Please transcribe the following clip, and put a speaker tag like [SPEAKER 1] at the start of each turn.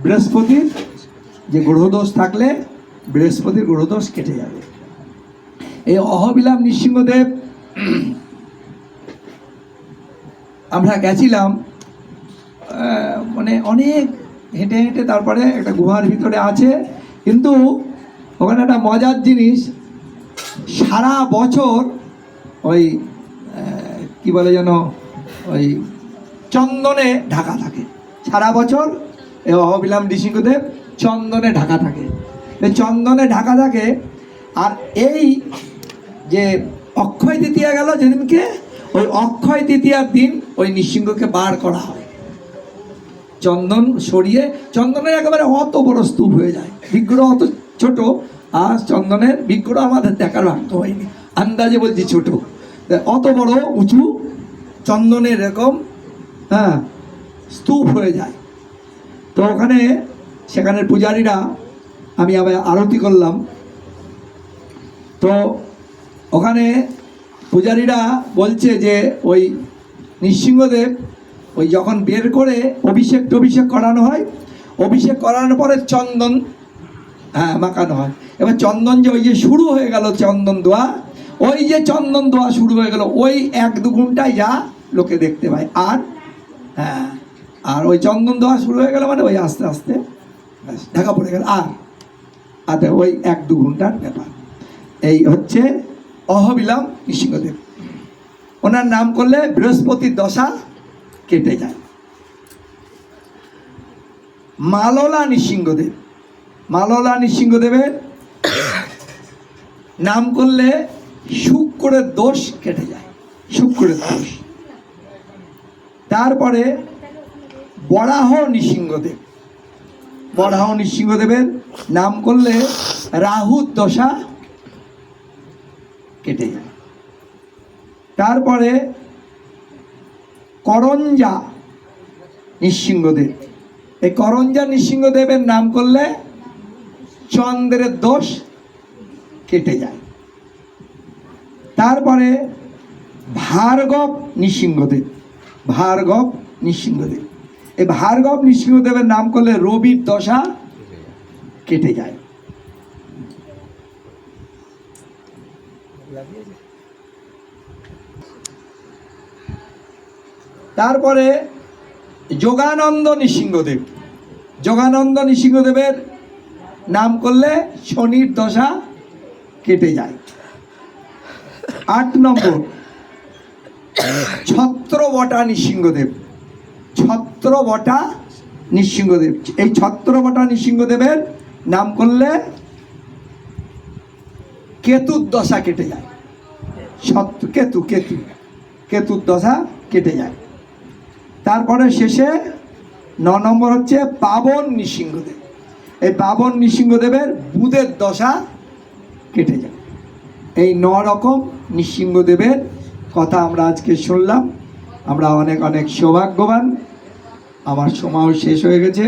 [SPEAKER 1] বৃহস্পতির যে গ্রহদোষ থাকলে বৃহস্পতির গ্রহদোষ কেটে যাবে। এই অহবিলাম নৃসিংহদেব আমরা গেছিলাম, মানে অনেক হেঁটে হেঁটে তারপরে একটা গুহার ভিতরে আছে। কিন্তু ওখানে একটা মজার জিনিস, সারা বছর ওই কি বলে যেন ওই চন্দনে ঢাকা থাকে সারা বছর। এই অহবিলাম নৃসিংহদেব চন্দনে ঢাকা থাকে, এই চন্দনে ঢাকা থাকে। আর এই যে অক্ষয় তৃতীয়া গেল যেদিনকে, ওই অক্ষয় তৃতীয়ার দিন ওই নৃসিংহকে বার করা হয়, চন্দন সরিয়ে। চন্দনের একেবারে অত বড় স্তূপ হয়ে যায়, বিগ্রহ অত ছোট, আর চন্দনের বিগ্রহ আমাদের দেখার ভাগ্য হয়নি, আন্দাজে বলছি ছোট, অত বড় উঁচু চন্দনের এরকম স্তূপ হয়ে যায়। তো ওখানে সেখানের পূজারীরা, আমি আবার আরতি করলাম, তো ওখানে পূজারীরা বলছে যে ওই নৃসিংহদেব ওই যখন বের করে অভিষেক করানো হয়, অভিষেক করানোর পরে চন্দন মাখানো হয়। এবার চন্দন যে ওই যে শুরু হয়ে গেল চন্দন দোয়া, ওই যে চন্দন দোয়া শুরু হয়ে গেল, ওই 1-2 ঘন্টায় যা লোকে দেখতে পায়। আর আর ওই চন্দন দোয়া শুরু হয়ে গেল মানে ওই আস্তে আস্তে ঢাকা পড়ে গেল, আর ওই 1-2 ঘন্টার ব্যাপার। এই হচ্ছে অহবিলাম নৃসিংহদেব। ওনার নাম করলে বৃহস্পতির দশা কেটে যায়। মাললা নৃসিংহদেব, মাললা নৃসিংহদেবের নাম করলে শুক্রের দোষ কেটে যায়, শুক্রের দোষ। তারপরে বরাহ নৃসিংহদেব, বরাহ নৃসিংহদেবের নাম করলে রাহুর দশা কেটে যায়। তারপরে করঞ্জা নৃসিংহদেব, এই করঞ্জা নৃসিংহদেবের নাম করলে চন্দ্রের দোষ কেটে যায়। তারপরে ভার্গব নৃসিংহদেব, ভার্গব নৃসিংহদেব, এই ভার্গব নৃসিংহদেবের নাম করলে রবির দশা কেটে যায়। তারপরে যোগানন্দ নৃসিংহদেব, যোগানন্দ নৃসিংহদেবের নাম করলে শনির দশা কেটে যায়। 8 নম্বর ছত্রবটা নৃসিংহদেব, ছত্রবটা নৃসিংহদেব, এই ছত্রবটা নৃসিংহদেবের নাম করলে কেতুর দশা কেটে যায়, কেতু কেতু কেতুর দশা কেটে যায়। তারপরে শেষে 9 নম্বর হচ্ছে পাবন নৃসিংহদেব, এই পাবন নৃসিংহদেবের বুধের দশা কেটে যায়। এই 9 রকম নৃসিংহদেবের কথা আমরা আজকে শুনলাম। আমরা অনেক অনেক সৌভাগ্যবান। আমার সময় শেষ হয়ে গেছে।